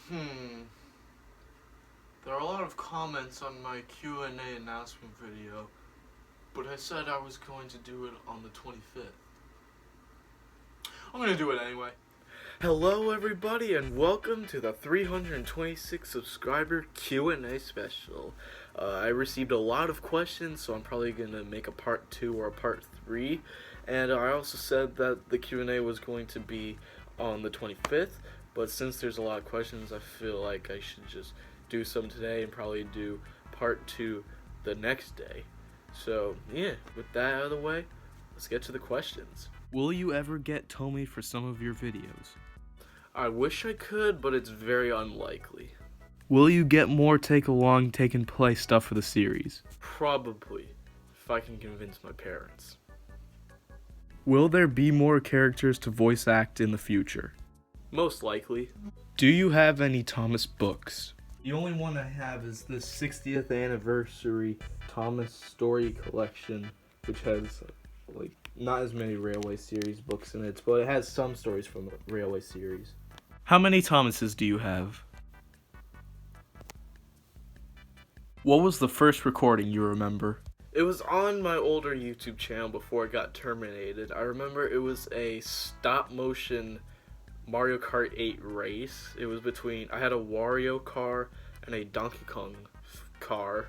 Hmm. There are a lot of comments on my Q&A announcement video, but I said I was going to do it on the 25th. I'm going to do it anyway. Hello everybody and welcome to the 326 subscriber Q&A special. I received a lot of questions, so I'm probably going to make a part 2 or a part 3. And I also said that the Q&A was going to be on the 25th, but since there's a lot of questions, I feel like I should just do some today and probably do part 2 the next day. So yeah, with that out of the way, let's get to the questions. Will you ever get Tommy for some of your videos? I wish I could, but it's very unlikely. Will you get more take-along, take-and-play stuff for the series? Probably, if I can convince my parents. Will there be more characters to voice act in the future? Most likely. Do you have any Thomas books? The only one I have is the 60th anniversary Thomas story collection, which has not as many Railway series books in it, but it has some stories from the Railway series. How many Thomases do you have? What was the first recording you remember? It was on my older YouTube channel before it got terminated. I remember it was a stop-motion Mario Kart 8 race. It was between, I had a Wario car and a Donkey Kong car,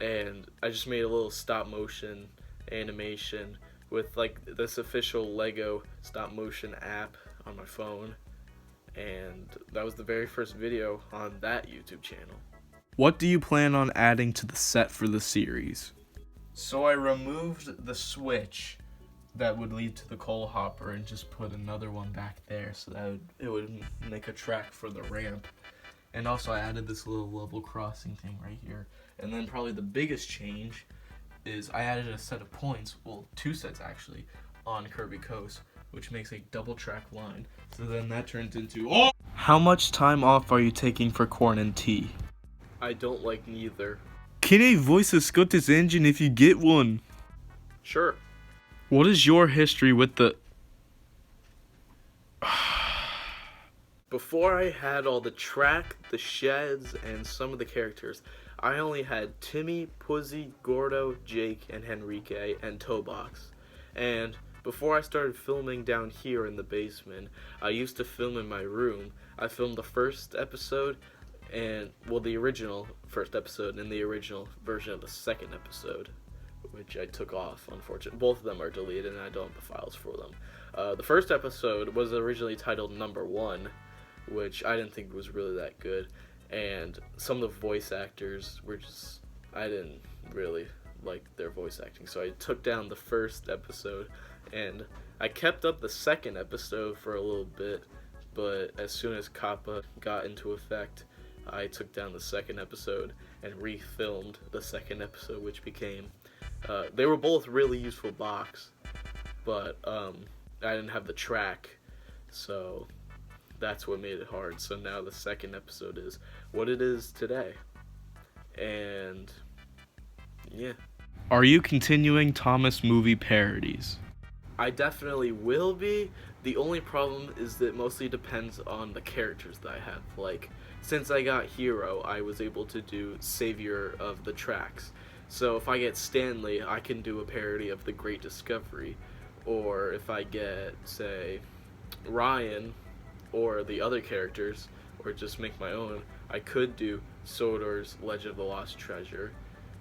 and I just made a little stop-motion animation with this official Lego stop-motion app on my phone, and that was the very first video on that YouTube channel. What do you plan on adding to the set for the series? So I removed the switch that would lead to the coal hopper and just put another one back there so that it would make a track for the ramp. And also I added this little level crossing thing right here. And then probably the biggest change is I added a set of points, well 2 sets actually, on Kirby Coast, which makes a double track line. So then that turns into, oh! How much time off are you taking for corn and tea? I don't like neither. Can I voice a Scottish engine if you get one? Sure. What is your history with the... Before I had all the track, the sheds, and some of the characters, I only had Timmy, Puzzy, Gordo, Jake, and Henrique, and Toebox. And before I started filming down here in the basement, I used to film in my room. I filmed the first episode, the original first episode, and the original version of the second episode, which I took off, unfortunately. Both of them are deleted, and I don't have the files for them. The first episode was originally titled Number 1, which I didn't think was really that good, and some of the voice actors were just, I didn't really like their voice acting, so I took down the first episode, and I kept up the second episode for a little bit, but as soon as Kappa got into effect, I took down the second episode and refilmed the second episode, which became, they were both really useful box, but I didn't have the track, so that's what made it hard. So now the second episode is what it is today, and yeah. Are you continuing Thomas movie parodies? I definitely will be. The only problem is that it mostly depends on the characters that I have. Since I got Hero, I was able to do Savior of the Tracks. So if I get Stanley, I can do a parody of The Great Discovery. Or if I get, say, Ryan, or the other characters, or just make my own, I could do Sodor's Legend of the Lost Treasure.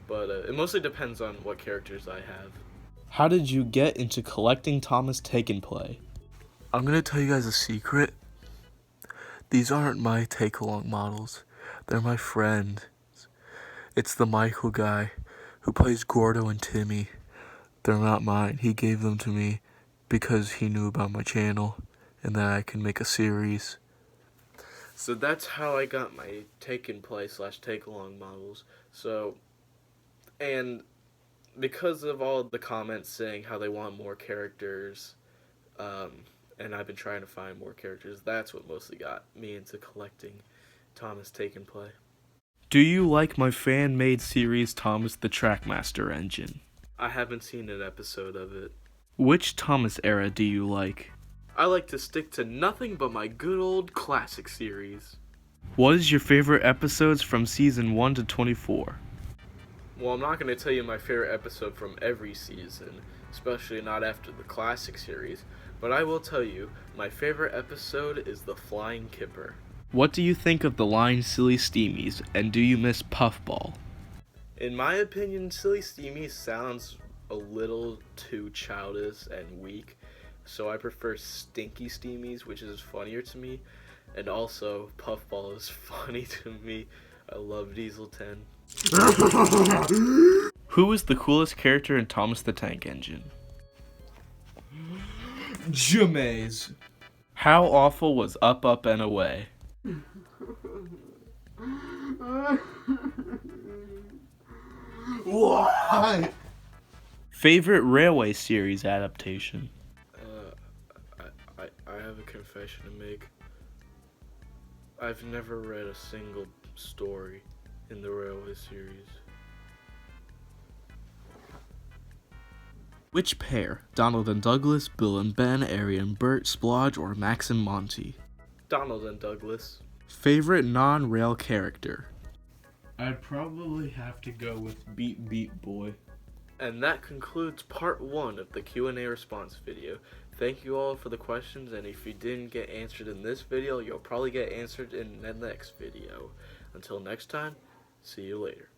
But it mostly depends on what characters I have. How did you get into collecting Thomas Take-and-Play? I'm gonna tell you guys a secret. These aren't my take-along models. They're my friend. It's the Michael guy who plays Gordo and Timmy. They're not mine. He gave them to me because he knew about my channel and that I can make a series. So that's how I got my take-and-play / take-along models. So, and because of all the comments saying how they want more characters, and I've been trying to find more characters, that's what mostly got me into collecting Thomas Take-and-Play. Do you like my fan-made series Thomas the Trackmaster Engine? I haven't seen an episode of it. Which Thomas era do you like? I like to stick to nothing but my good old classic series. What is your favorite episodes from season 1 to 24? Well, I'm not going to tell you my favorite episode from every season, especially not after the classic series, but I will tell you my favorite episode is the Flying Kipper. What do you think of the line Silly Steamies, and do you miss Puffball? In my opinion, Silly Steamy sounds a little too childish and weak, so I prefer Stinky Steamies, which is funnier to me, and also Puffball is funny to me. I love Diesel 10. Who is the coolest character in Thomas the Tank Engine? Jameis. How awful was Up, Up, and Away? Why? Favorite Railway series adaptation? I have a confession to make. I've never read a single story in the Railway series. Which pair? Donald and Douglas, Bill and Ben, Ari and Bert, Splodge, or Max and Monty? Donald and Douglas. Favorite non-rail character? I'd probably have to go with Beep Beep Boy. And that concludes part 1 of the Q&A response video. Thank you all for the questions, and if you didn't get answered in this video, you'll probably get answered in the next video. Until next time, see you later.